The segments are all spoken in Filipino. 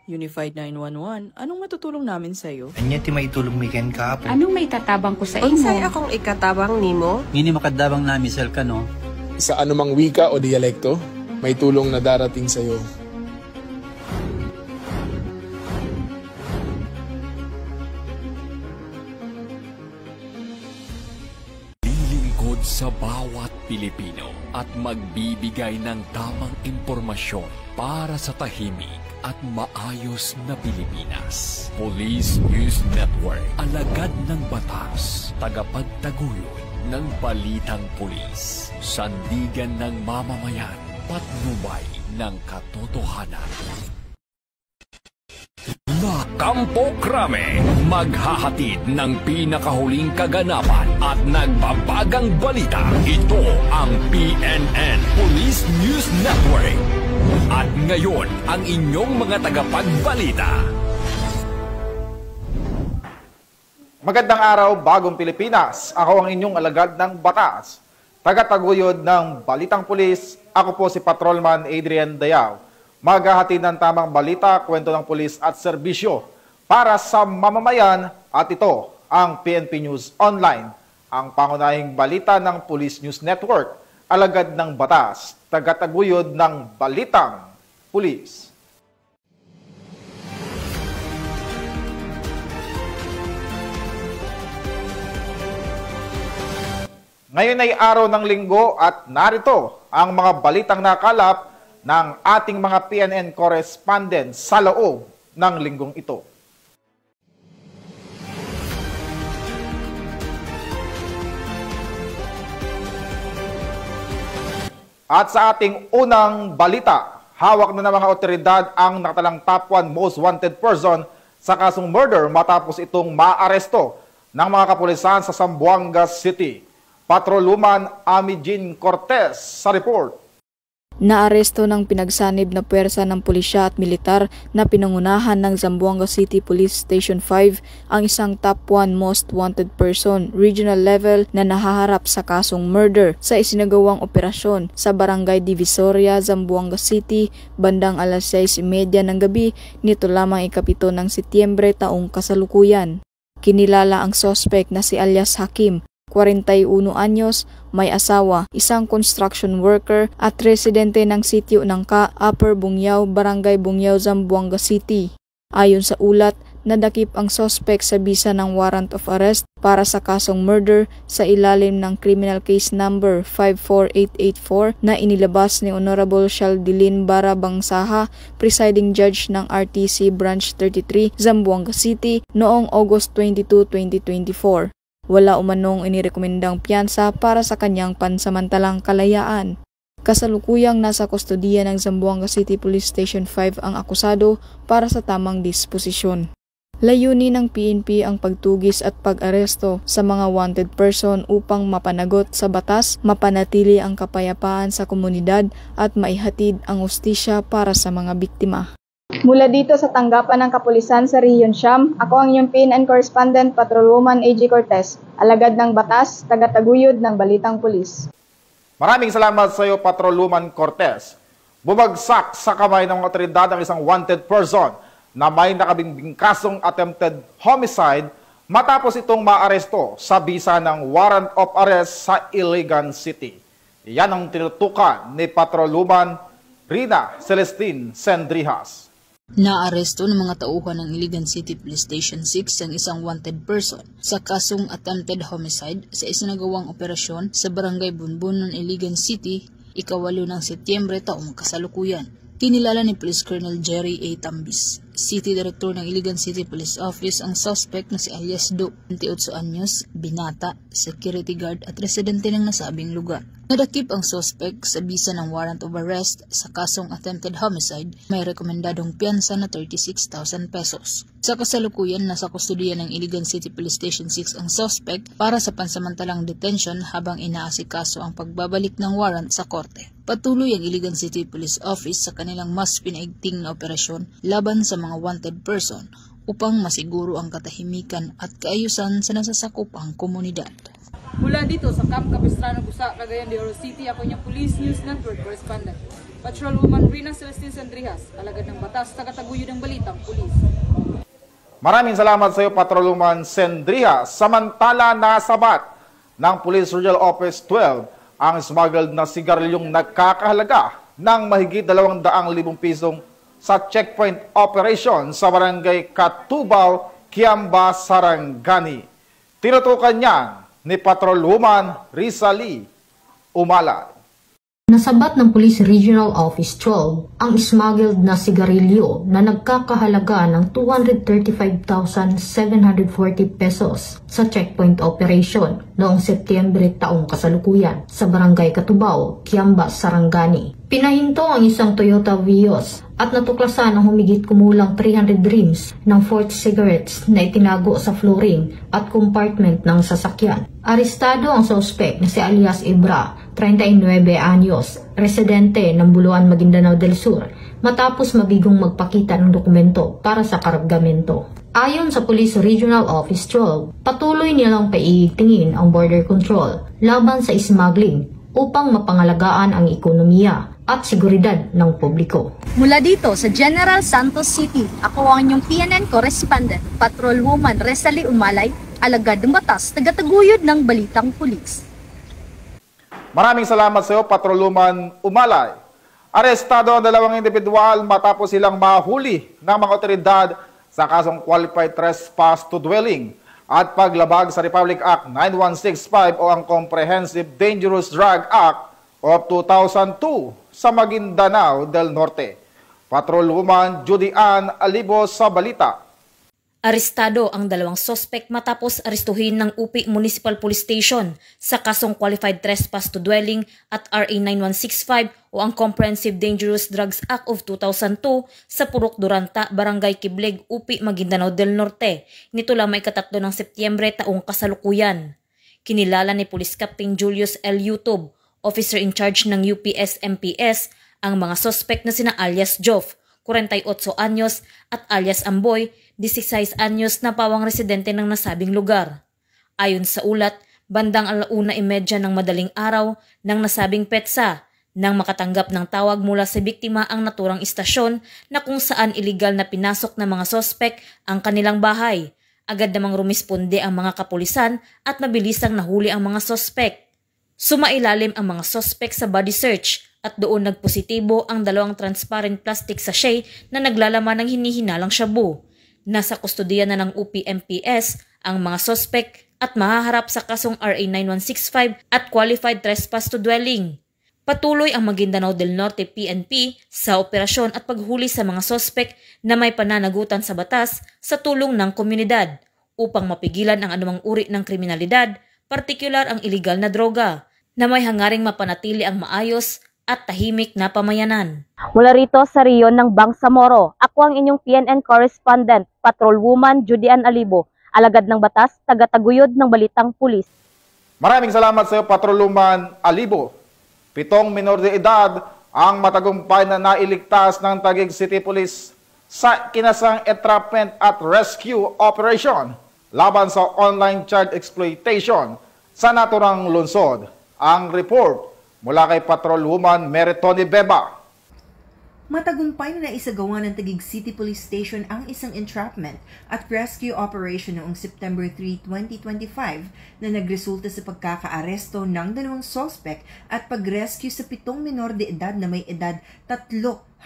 Unified 911, anong matutulong namin sa'yo? Anya ti maitulong mi ken kahapon. Anong may tatabang ko sa imo? Unsay akong ikatabang nimo? Ngini makadabang na misal ka no. Sa anumang wika o dialekto, may tulong na darating sa iyo. Lilingkod sa bawat Pilipino at magbibigay ng tamang impormasyon para sa tahimik at maayos na Pilipinas. Police News Network, alagad ng batas, tagapagtaguyod ng balitang pulis, sandigan ng mamamayan, patnubay ng katotohanan. La Campo Crame, maghahatid ng pinakahuling kaganapan at nagbabagang balita. Ito ang PNN Police News Network. At ngayon, ang inyong mga tagapagbalita. Magandang araw, bagong Pilipinas. Ako ang inyong alagad ng batas. Tagataguyod ng Balitang Pulis, ako po si Patrolman Adrian Dayao. Maghahatid ng tamang balita, kwento ng pulis at serbisyo para sa mamamayan at ito ang PNP News Online, ang pangunahing balita ng Police News Network, alagad ng batas, tagataguyod ng Balitang Pulis. Ngayon ay araw ng linggo at narito ang mga balitang nakalap ng ating mga PNN correspondents sa loob ng linggong ito. At sa ating unang balita, hawak na ng mga otoridad ang nakatalang top 1 most wanted person sa kasong murder matapos itong maaresto ng mga kapulisan sa Zamboanga City. Patrolwoman Amy Jean Cortez sa report. Naaresto ng pinagsanib na puwersa ng pulisya at militar na pinangunahan ng Zamboanga City Police Station 5 ang isang top 1 most wanted person regional level na nahaharap sa kasong murder sa isinagawang operasyon sa Barangay Divisoria, Zamboanga City bandang alas 6:30 ng gabi nito lamang ikapito ng Setyembre taong kasalukuyan. Kinilala ang suspect na si alias Hakim, 41 anyos, may asawa, isang construction worker at residente ng sitio ng Upper Bungyao, Barangay Bungyao, Zamboanga City. Ayon sa ulat, nadakip ang suspect sa bisa ng warrant of arrest para sa kasong murder sa ilalim ng criminal case number 54884 na inilabas ni Honorable Sheldilyn Bara Bangsaha, presiding judge ng RTC Branch 33, Zamboanga City noong August 22, 2024. Wala umanong inirekomendang piyansa para sa kanyang pansamantalang kalayaan. Kasalukuyang nasa kustodiya ng Zamboanga City Police Station 5 ang akusado para sa tamang disposisyon. Layunin ng PNP ang pagtugis at pag-aresto sa mga wanted person upang mapanagot sa batas, mapanatili ang kapayapaan sa komunidad at maihatid ang hustisya para sa mga biktima. Mula dito sa tanggapan ng kapulisan sa Region Siam, ako ang inyong PNN correspondent, Patrolwoman A.G. Cortez, alagad ng batas, tagataguyod ng Balitang Pulis. Maraming salamat sa iyo, Patrolwoman Cortez. Bumagsak sa kamay ng mga otoridad ang isang wanted person na may nakabimbing kasong attempted homicide matapos itong maaresto sa bisa ng warrant of arrest sa Iligan City. Yan ang tinutukan ni Patrolwoman Rina Celestine Sendrijas. Naaresto ng mga tauhan ng Iligan City Police Station 6 ang isang wanted person sa kasong attempted homicide sa isinagawang operasyon sa Barangay Bunbun ng Iligan City, ika-8 ng Setyembre taong kasalukuyan. Kinilala ni Police Colonel Jerry A. Tambis, City Director ng Iligan City Police Office, ang suspect na si alias Do, 28 anyos, binata, security guard at residente ng nasabing lugar. Nadakip ang suspect sa bisa ng warrant of arrest sa kasong attempted homicide, may rekomendadong piyansa na 36,000 pesos. Sa kasalukuyan, nasa kustodiya ng Iligan City Police Station 6 ang suspect para sa pansamantalang detention habang inaasikaso ang pagbabalik ng warrant sa korte. Patuloy ang Iligan City Police Office sa kanilang mas pinaigting na operasyon laban sa mga wanted person upang masiguro ang katahimikan at kaayusan sa nasasakupang komunidad. Mula dito sa Camp Capistrano, Busa, Cagayan de Oro City, ako niyang Police News Network Correspondent, Patrolwoman Rina Celestine Sandrijas, alagad ng batas, tagataguyod ng balitang pulis. Maraming salamat sa iyo, Patrolwoman Sandrijas. Samantala, nasabat ng Police Regional Office 12 ang smuggled na sigarilyong nagkakahalaga ng mahigit 200,000 pisong sa checkpoint operation sa barangay Katubaw, Kiamba, Sarangani. Tinutukan niya ni Patrolwoman Rizali Umalay. Nasabat ng Police Regional Office 12 ang smuggled na sigarilyo na nagkakahalaga ng 235,740 pesos sa checkpoint operation noong Setyembre taong kasalukuyan sa barangay Katubaw, Kiamba, Sarangani. Pinahinto ang isang Toyota Vios at natuklasan ang humigit kumulang 300 reams ng 40 cigarettes na itinago sa flooring at compartment ng sasakyan. Arestado ang suspect na si alias Ibra, 39 anyos, residente ng Buluan, Maguindanao del Sur, matapos mabigong magpakita ng dokumento para sa kargamento. Ayon sa Police Regional Office 12, patuloy nilang paiigtingin ang border control laban sa smuggling upang mapangalagaan ang ekonomiya at seguridad ng publiko. Mula dito sa General Santos City, ako ang inyong PNN Correspondent, Patrolwoman Rizali Umalay, alagad ng batas, tagataguyod ng balitang pulis. Maraming salamat sa iyo, Patrolwoman Umalay. Arestado ang 2 individual matapos silang mahuli ng mga otoridad sa kasong qualified trespass to dwelling at paglabag sa Republic Act 9165 o ang Comprehensive Dangerous Drug Act of 2002 sa Maguindanao del Norte. Patrolwoman Judy Ann Alibo sa balita. Arestado ang 2 sospek matapos arestuhin ng UP Municipal Police Station sa kasong Qualified Trespass to Dwelling at RA 9165 o ang Comprehensive Dangerous Drugs Act of 2002 sa Purok Duranta, Barangay Kibleg, UP Maguindanao del Norte. Nito lamang 3 ng Setyembre taong kasalukuyan. Kinilala ni Police Captain Julius L. Youtube, officer in charge ng UPS-MPS, ang mga sospek na sina alias Joff, 48 anyos, at alias Amboy, 16 anyos na pawang residente ng nasabing lugar. Ayon sa ulat, bandang 1:30 ng madaling araw ng nasabing petsa, nang makatanggap ng tawag mula sa biktima ang naturang istasyon na kung saan iligal na pinasok ng mga sospek ang kanilang bahay. Agad namang rumisponde ang mga kapulisan at mabilisang nahuli ang mga sospek. Sumailalim ang mga sospek sa body search at doon nagpositibo ang 2 transparent plastic sachet na naglalaman ng hinihinalang shabu. Nasa kustodiya na ng UP-MPS ang mga sospek at mahaharap sa kasong RA 9165 at Qualified Trespass to Dwelling. Patuloy ang Maguindanao del Norte PNP sa operasyon at paghuli sa mga sospek na may pananagutan sa batas sa tulong ng komunidad upang mapigilan ang anumang uri ng kriminalidad, partikular ang iligal na droga, na may hangaring mapanatili ang maayos at tahimik na pamayanan. Mula rito sa riyon ng Bangsamoro, ako ang inyong PNN Correspondent, Patrolwoman Judy Ann Alibo, alagad ng batas, tagataguyod ng balitang pulis. Maraming salamat sa iyo, Patrolwoman Alibo. 7 minor de edad ang matagumpay na nailigtas ng Taguig City Police sa kinasang entrapment at rescue operation laban sa online child exploitation sa naturang lungsod. Ang report mula kay Patrolwoman Meritoni Beba. Matagumpay na naisagawa ng Taguig City Police Station ang isang entrapment at rescue operation noong September 3, 2025 na nagresulta sa pagkakaaresto ng 2 sospek at pag-rescue sa 7 minor de edad na may edad 3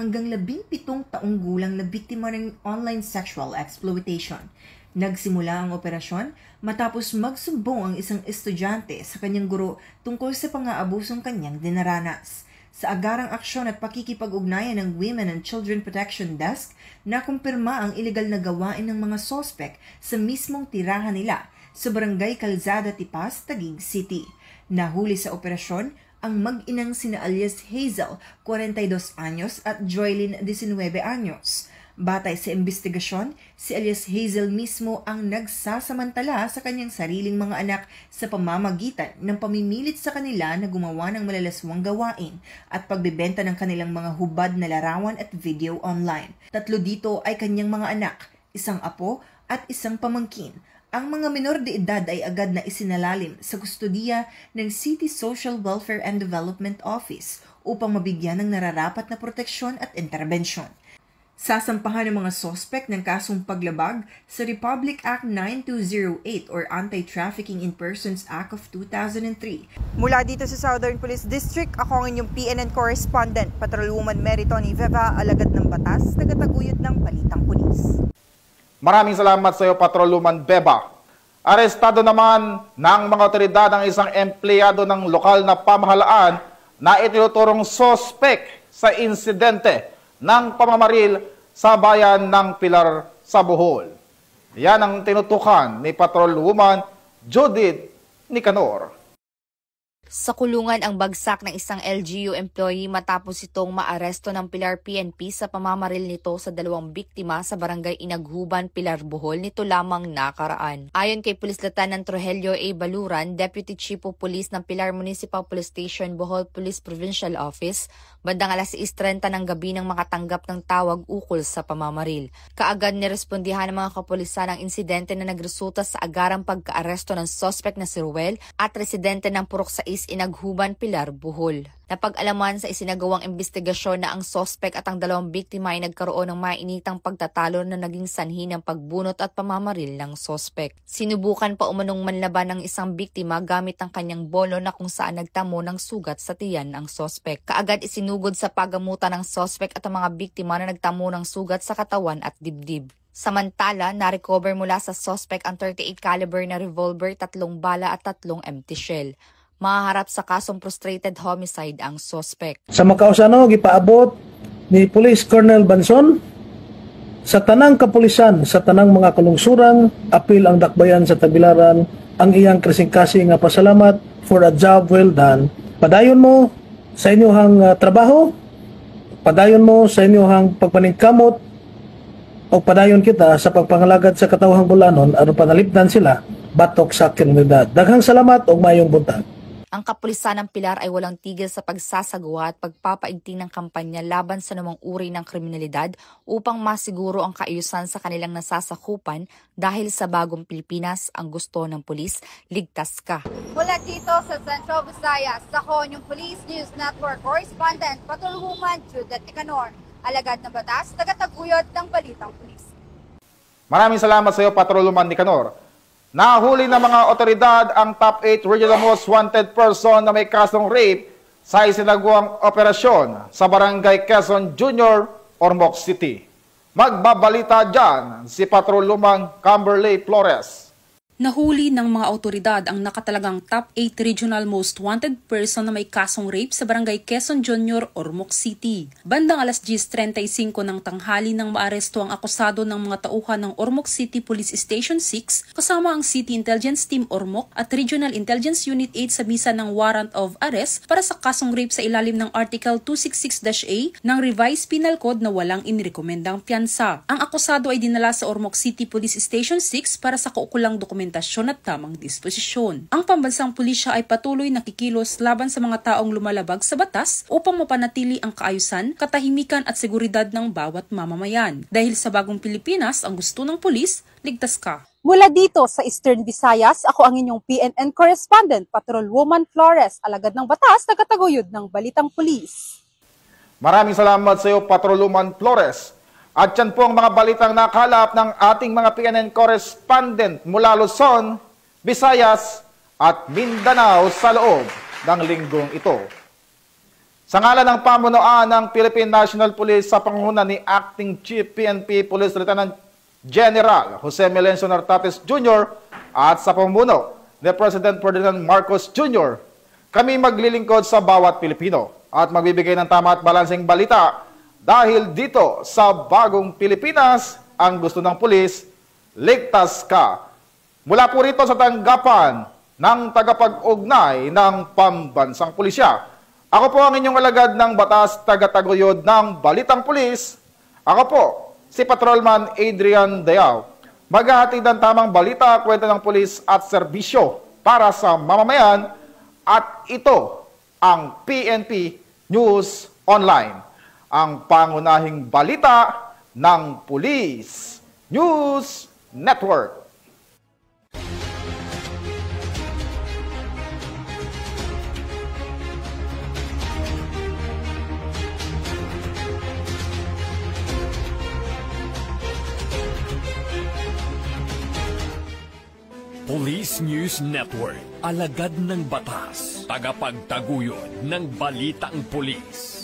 hanggang 17 taong gulang na biktima ng online sexual exploitation. Nagsimula ang operasyon matapos magsumbong ang isang estudyante sa kanyang guro tungkol sa pang-aabusong kanyang dinaranas. Sa agarang aksyon at pakikipag-ugnayan ng Women and Children Protection Desk, nakumpirma ang iligal na gawain ng mga sospek sa mismong tirahan nila sa Barangay Calzada Tipas, Taguig City. Nahuli sa operasyon ang mag-inang sina alias Hazel, 42 anyos at Joylyn, 19 anyos. Batay sa investigasyon, si alias Hazel mismo ang nagsasamantala sa kanyang sariling mga anak sa pamamagitan ng pamimilit sa kanila na gumawa ng malalaswang gawain at pagbebenta ng kanilang mga hubad na larawan at video online. 3 dito ay kanyang mga anak, isang apo at isang pamangkin. Ang mga minor de edad ay agad na isinalalim sa kustudiya ng City Social Welfare and Development Office upang mabigyan ng nararapat na proteksyon at interbensyon. Sasampahan ng mga sospek ng kasong paglabag sa Republic Act 9208 or Anti-Trafficking in Persons Act of 2003. Mula dito sa Southern Police District, ako ang inyong PNN correspondent, Patrolwoman Meritoni Veva, alagad ng batas, tagataguyod ng Balitang Pulis. Maraming salamat sa iyo, Patrolwoman Beba. Arestado naman ng mga otoridad ang isang empleyado ng lokal na pamahalaan na itinuturong sospek sa insidente ng pamamaril sa bayan ng Pilar sa Bohol. Yan ang tinutukan ni Patrolwoman Judith Nicanor. Sa kulungan ang bagsak ng isang LGU employee matapos itong maaresto ng Pilar PNP sa pamamaril nito sa 2 biktima sa barangay Inaghuban, Pilar, Bohol nito lamang nakaraan. Ayon kay Police Lieutenant Rogelio A. Baluran, Deputy Chief of Police ng Pilar Municipal Police Station, Bohol Police Provincial Office, bandang alas 6:30 ng gabi nang makatanggap ng tawag ukol sa pamamaril. Kaagad nirespondihan ng mga kapulisan ang insidente na nagresulta sa agarang pagkaaresto ng suspect na si Ruel at residente ng Purok 6 Inaghuban, Pilar, Bohol. Napag-alaman sa isinagawang investigasyon na ang sospek at ang 2 biktima ay nagkaroon ng mainitang pagtatalo na naging sanhi ng pagbunot at pamamaril ng sospek. Sinubukan pa umanong manlaban ng isang biktima gamit ang kanyang bolo na kung saan nagtamo ng sugat sa tiyan ang sospek. Kaagad isinugod sa paggamutan ng sospek at ang mga biktima na nagtamo ng sugat sa katawan at dibdib. Samantala, na-recover mula sa sospek ang 38 caliber na revolver, 3 bala at 3 empty shell. Mahaharap sa kasong frustrated homicide ang sospek. Sa makausano, gipaabot ni Police Colonel Banson sa tanang kapulisan, sa tanang mga kalungsurang, apil ang dakbayan sa Tagbilaran, ang iyang kasing-kasing nga pasalamat for a job well done. Padayon mo sa inyong trabaho, padayon mo sa inyong pagpaningkamot, o padayon kita sa pagpangalagad sa katawhang bulanon aron panalipdan sila batok sa kriminalidad. Daghang salamat o mayong buntag. Ang kapulisan ng Pilar ay walang tigil sa pagsasagawa at pagpapaigting ng kampanya laban sa namang uri ng kriminalidad upang masiguro ang kaayusan sa kanilang nasasakupan dahil sa bagong Pilipinas ang gusto ng pulis, ligtas ka. Mula dito sa Central Visayas, ako yung Police News Network correspondent, Patrolwoman Judith Nicanor, alagad ng batas, tagataguyod ng Balitang Pulis. Maraming salamat sa iyo, Patrolwoman Nicanor. Nahuli ng mga otoridad ang top 8 regional most wanted person na may kasong rape sa isinagawang operasyon sa Barangay Quezon Junior, Ormoc City. Magbabalita dyan si Patrolwoman Camberley Flores. Nahuli ng mga otoridad ang nakatalagang top 8 regional most wanted person na may kasong rape sa Barangay Quezon Junior, Ormoc City. Bandang alas 10:35 ng tanghali nang maaresto ang akusado ng mga tauhan ng Ormoc City Police Station 6 kasama ang City Intelligence Team Ormoc at Regional Intelligence Unit 8 sa bisa ng warrant of arrest para sa kasong rape sa ilalim ng Article 266-A ng Revised Penal Code na walang inirekomendang piyansa. Ang akusado ay dinala sa Ormoc City Police Station 6 para sa kaukulang dokumentasyon at tamang disposisyon. Ang pambansang pulisya ay patuloy nakikilos laban sa mga taong lumalabag sa batas upang mapanatili ang kaayusan, katahimikan at seguridad ng bawat mamamayan. Dahil sa bagong Pilipinas, ang gusto ng pulis, ligtas ka. Mula dito sa Eastern Visayas, ako ang inyong PNN correspondent, Patrolwoman Flores, alagad ng batas, tagataguyod ng Balitang Pulis. Maraming salamat sa iyo, Patrolwoman Flores. At yan po ang mga balitang nakalap ng ating mga PNN correspondent mula Luzon, Visayas at Mindanao sa loob ng linggong ito. Sa ngalan ng pamunuan ng Philippine National Police sa pangunguna ni Acting Chief PNP Police Lieutenant General Jose Melencio Nartates Jr. at sa pamumuno ni President Ferdinand Marcos Jr., kami maglilingkod sa bawat Pilipino at magbibigay ng tama at balanseng balita. Dahil dito sa bagong Pilipinas, ang gusto ng pulis, ligtas ka. Mula po rito sa tanggapan ng tagapag-ugnay ng pambansang pulisya. Ako po ang inyong alagad ng batas, tagataguyod ng Balitang Pulis. Ako po, si Patrolman Adrian Dayao. Maghahatid ng tamang balita, kwento ng pulis at serbisyo para sa mamamayan. At ito ang PNP News Online. Ang pangunahing balita ng Police News Network. Police News Network, alagad ng batas, tagapagtaguyod ng balitang pulis.